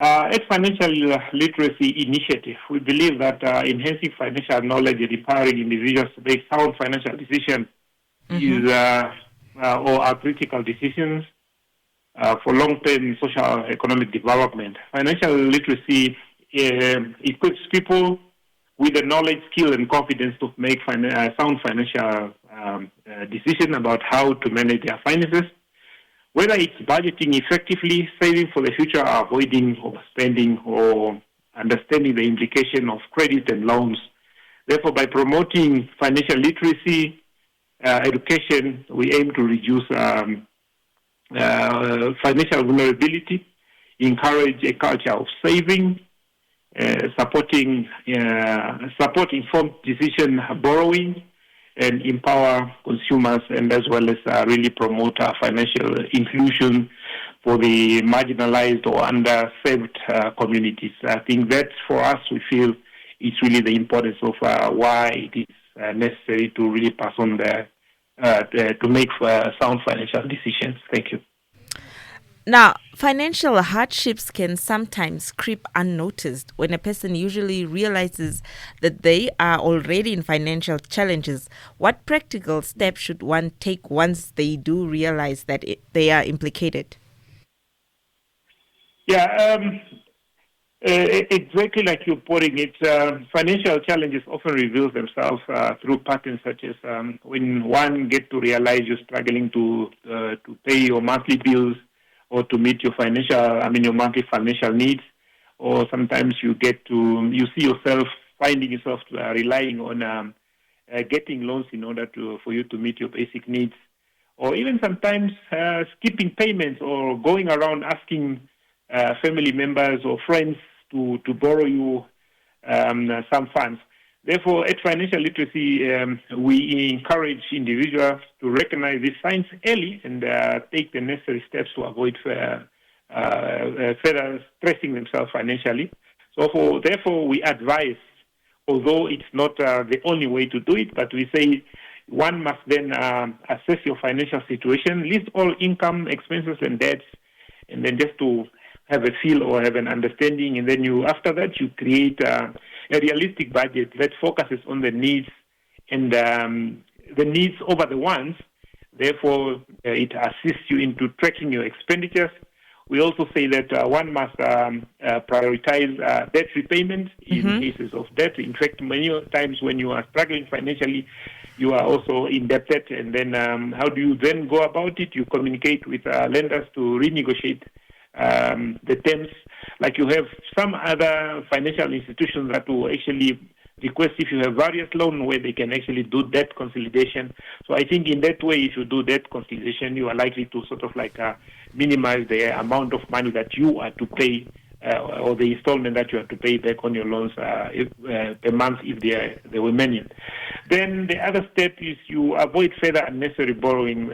At Financial Literacy Initiative, we believe that enhancing financial knowledge and empowering individuals to make sound financial decisions or are critical decisions for long-term social economic development. Financial literacy equips people with the knowledge, skill, and confidence to make sound financial decisions about how to manage their finances, whether it's budgeting effectively, saving for the future, or avoiding overspending, or understanding the implication of credit and loans. Therefore, by promoting financial literacy education, we aim to reduce financial vulnerability, encourage a culture of saving, support informed decision borrowing, and empower consumers, and as well as really promote financial inclusion for the marginalized or underserved communities. I think that for us, we feel it's really the importance of why it is necessary to really pass on to make sound financial decisions. Thank you. Now, financial hardships can sometimes creep unnoticed when a person usually realizes that they are already in financial challenges. What practical steps should one take once they do realize that they are implicated? Yeah, exactly like you're putting it, financial challenges often reveal themselves through patterns such as when one gets to realize you're struggling to pay your monthly bills, or to meet your monthly financial needs, or sometimes you see yourself finding yourself relying on getting loans in order for you to meet your basic needs, or even sometimes skipping payments or going around asking family members or friends to borrow you some funds. Therefore, at Financial Literacy, we encourage individuals to recognize these signs early and take the necessary steps to avoid further stressing themselves financially. So, therefore, we advise, although it's not the only way to do it, but we say one must then assess your financial situation, list all income, expenses, and debts, and then just to have a feel or have an understanding, and then after that you create a realistic budget that focuses on the needs and the needs over the wants. Therefore, it assists you into tracking your expenditures. We also say that one must prioritize debt repayment in cases of debt. In fact, many times when you are struggling financially, you are also indebted, and then how do you then go about it? You communicate with lenders to renegotiate the terms. Like you have some other financial institutions that will actually request if you have various loans where they can actually do debt consolidation. So I think in that way, if you do debt consolidation, you are likely to sort of minimize the amount of money that you are to pay or the installment that you have to pay back on your loans per month if there were many. Then the other step is you avoid further unnecessary borrowing.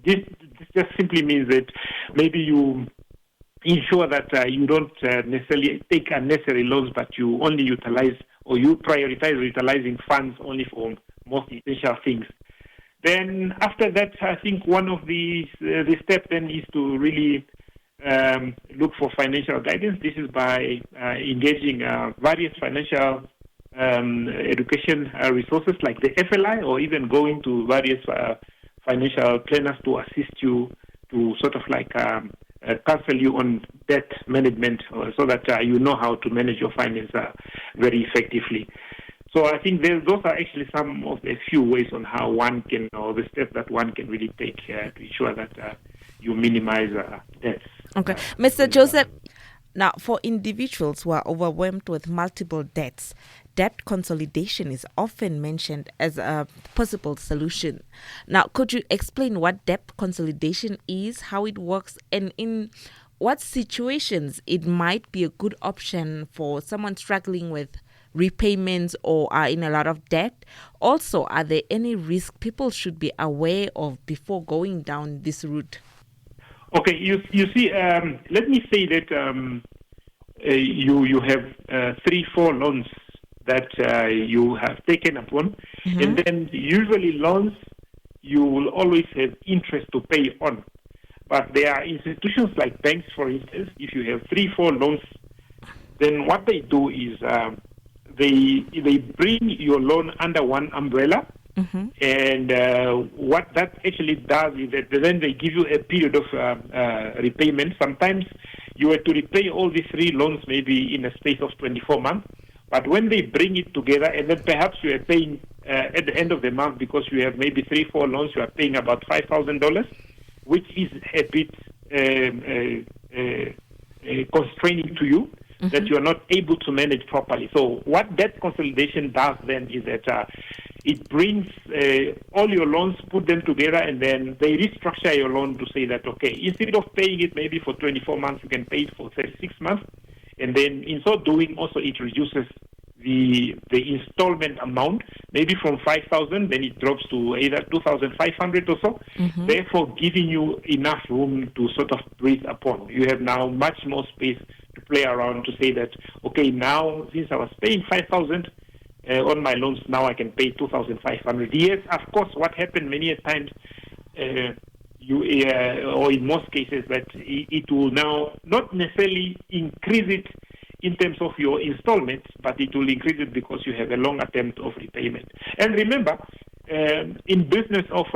This just simply means that maybe you ensure that you don't necessarily take unnecessary loans, but you only utilize or you prioritize utilizing funds only for most essential things. Then after that, I think one of the steps then is to really look for financial guidance. This is by engaging various financial education resources like the FLI, or even going to various financial planners to assist you to sort of counsel you on debt management, so that you know how to manage your finance very effectively. So I think those are actually some of the few ways on how one can, or the steps that one can really take to ensure that you minimize debts. Okay. Mr. Josef, now for individuals who are overwhelmed with multiple debts, debt consolidation is often mentioned as a possible solution. Now, could you explain what debt consolidation is, how it works, and in what situations it might be a good option for someone struggling with repayments or are in a lot of debt? Also, are there any risks people should be aware of before going down this route? Okay, you see, let me say that you have 3-4 loans that you have taken upon, and then usually loans you will always have interest to pay on. But there are institutions like banks, for instance. If you have 3-4 loans, then what they do is they bring your loan under one umbrella. Mm-hmm. And what that actually does is that then they give you a period of repayment. Sometimes you were to repay all these 3 loans maybe in a space of 24 months. But when they bring it together, and then perhaps you are paying at the end of the month, because you have maybe 3-4 loans, you are paying about $5,000, which is a bit constraining to you, mm-hmm. that you are not able to manage properly. So what debt consolidation does then is that it brings all your loans, put them together, and then they restructure your loan to say that, okay, instead of paying it maybe for 24 months, you can pay it for 36 months. And then in so doing, also it reduces the installment amount, maybe from 5,000, then it drops to either 2,500 or so, mm-hmm. therefore giving you enough room to sort of breathe upon. You have now much more space to play around to say that, okay, now since I was paying 5,000 on my loans, now I can pay 2,500. Yes, of course, what happened many a times, or in most cases, that it will now not necessarily increase it in terms of your installments, but it will increase it because you have a longer term of repayment. And remember, in business of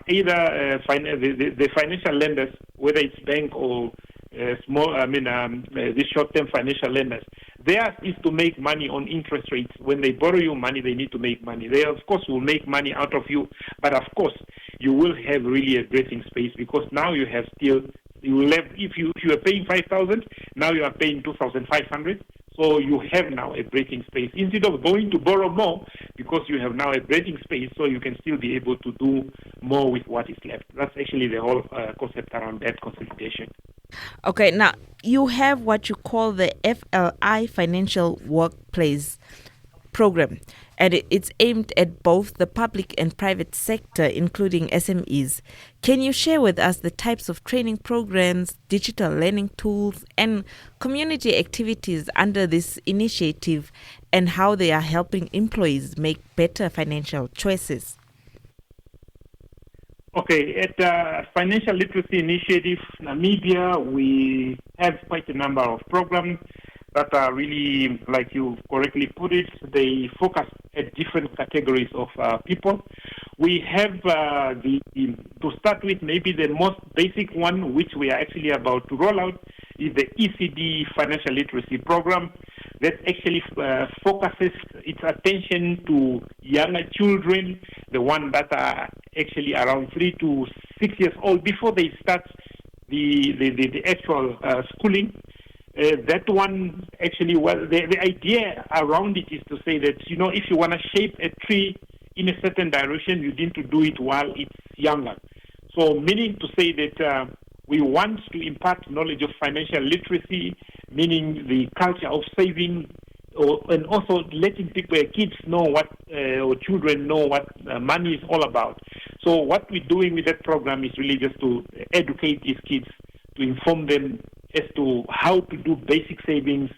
either the financial lenders, whether it's bank or these short-term financial lenders, theirs is to make money on interest rates. When they borrow you money, they need to make money. They, of course, will make money out of you, but of course, you will have really a breathing space, because now you have still, you will have, if you are paying 5,000, now you are paying 2,500. So you have now a breathing space instead of going to borrow more, because you have now a breathing space, so you can still be able to do more with what is left. That's actually the whole concept around debt consolidation. Okay, now you have what you call the FLI Financial Workplace Program, and it's aimed at both the public and private sector, including SMEs. Can you share with us the types of training programs, digital learning tools, and community activities under this initiative, and how they are helping employees make better financial choices? Okay, at the Financial Literacy Initiative Namibia, we have quite a number of programs that are really, like you correctly put it, they focus at different categories of people. We have to start with, maybe the most basic one, which we are actually about to roll out, is the ECD Financial Literacy Program that actually focuses its attention to younger children, the ones that are actually around 3 to 6 years old, before they start the actual schooling. That one actually, the idea around it is to say that, if you want to shape a tree in a certain direction, you need to do it while it's younger. So meaning to say that we want to impart knowledge of financial literacy, meaning the culture of saving, and also letting kids know or children know what money is all about. So what we're doing with that program is really just to educate these kids, to inform them as to how to do basic savings,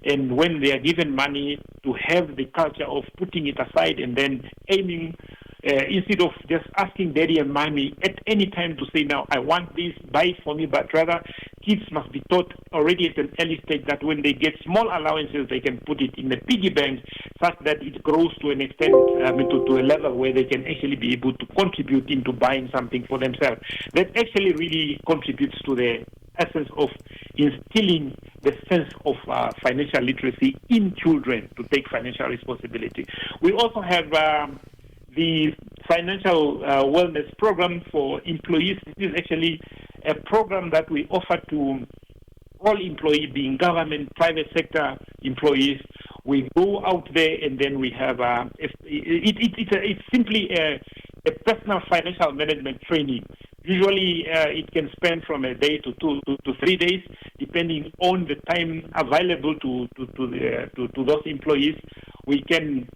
and when they are given money, to have the culture of putting it aside and then aiming, instead of just asking daddy and mommy at any time to say, now I want this, buy it for me, but rather kids must be taught already at an early stage that when they get small allowances, they can put it in the piggy bank, such that it grows to an extent, to a level where they can actually be able to contribute into buying something for themselves. That actually really contributes to the essence of instilling the sense of financial literacy in children to take financial responsibility. We also have the financial wellness program for employees. This is actually a program that we offer to all employees, being government, private sector employees. We go out there and then we have it's simply a personal financial management training. Usually it can spend from a day to 2 to 3 days, depending on the time available to those employees. We can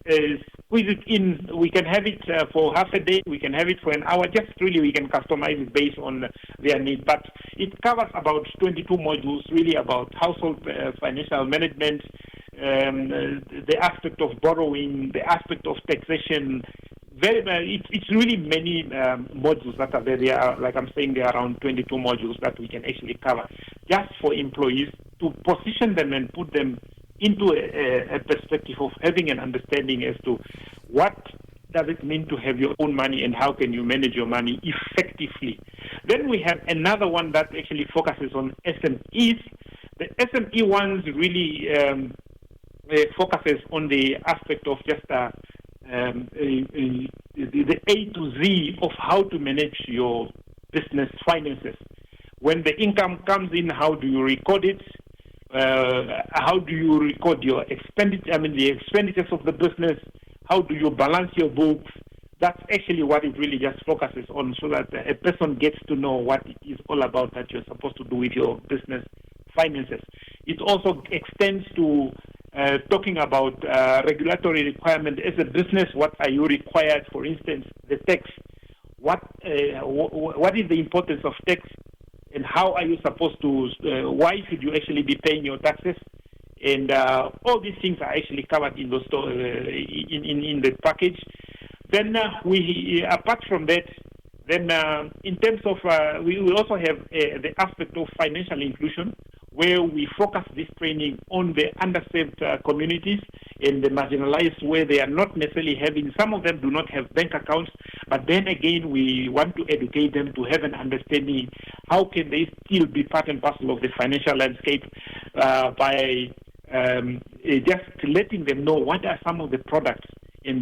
squeeze it in. We can have it for half a day. We can have it for an hour. Just really, we can customize it based on their need. But it covers about 22 modules, really about household financial management, the aspect of borrowing, the aspect of taxation, It's really many modules that are there. There are, like I'm saying, there are around 22 modules that we can actually cover just for employees to position them and put them into a perspective of having an understanding as to what does it mean to have your own money and how can you manage your money effectively. Then we have another one that actually focuses on SMEs. The SME ones really focuses on the aspect of just the A to Z of how to manage your business finances. When the income comes in, how do you record it? How do you record your expenditure? The expenditures of the business. How do you balance your books? That's actually what it really just focuses on, so that a person gets to know what it is all about that you're supposed to do with your business finances. It also extends to talking about regulatory requirement as a business. What are you required? For instance, the tax. What is the importance of tax, and how are you supposed to? Why should you actually be paying your taxes? And all these things are actually covered in those in the package. Then apart from that, then in terms of we will also have the aspect of financial inclusion, where we focus this training on the underserved communities and the marginalized, where they are not necessarily having, some of them do not have bank accounts, but then again we want to educate them to have an understanding how can they still be part and parcel of the financial landscape by just letting them know what are some of the products in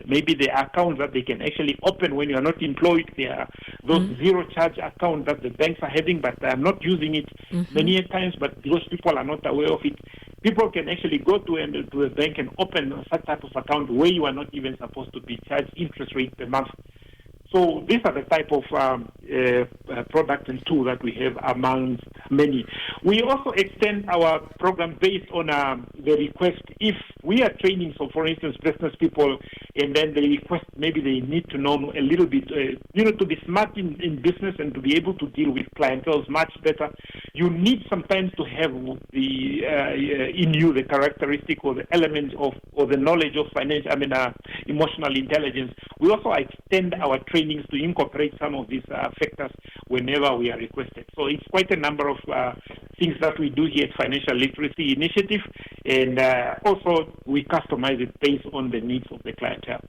maybe the accounts that they can actually open when you are not employed. There are those zero charge accounts that the banks are having, but they are not using it many times, but those people are not aware of it. People can actually go to a bank and open such type of account where you are not even supposed to be charged interest rate per month. So these are the type of product and tool that we have amongst many. We also extend our program based on the request. If we are training, so for instance, business people, and then they request, maybe they need to know a little bit, to be smart in business and to be able to deal with clientele much better. You need sometimes to have in you the characteristic or the element of, or the knowledge of emotional intelligence. We also extend our trainings to incorporate some of these factors whenever we are requested. So it's quite a number of things that we do here at Financial Literacy Initiative, and also we customize it based on the needs of the clientele.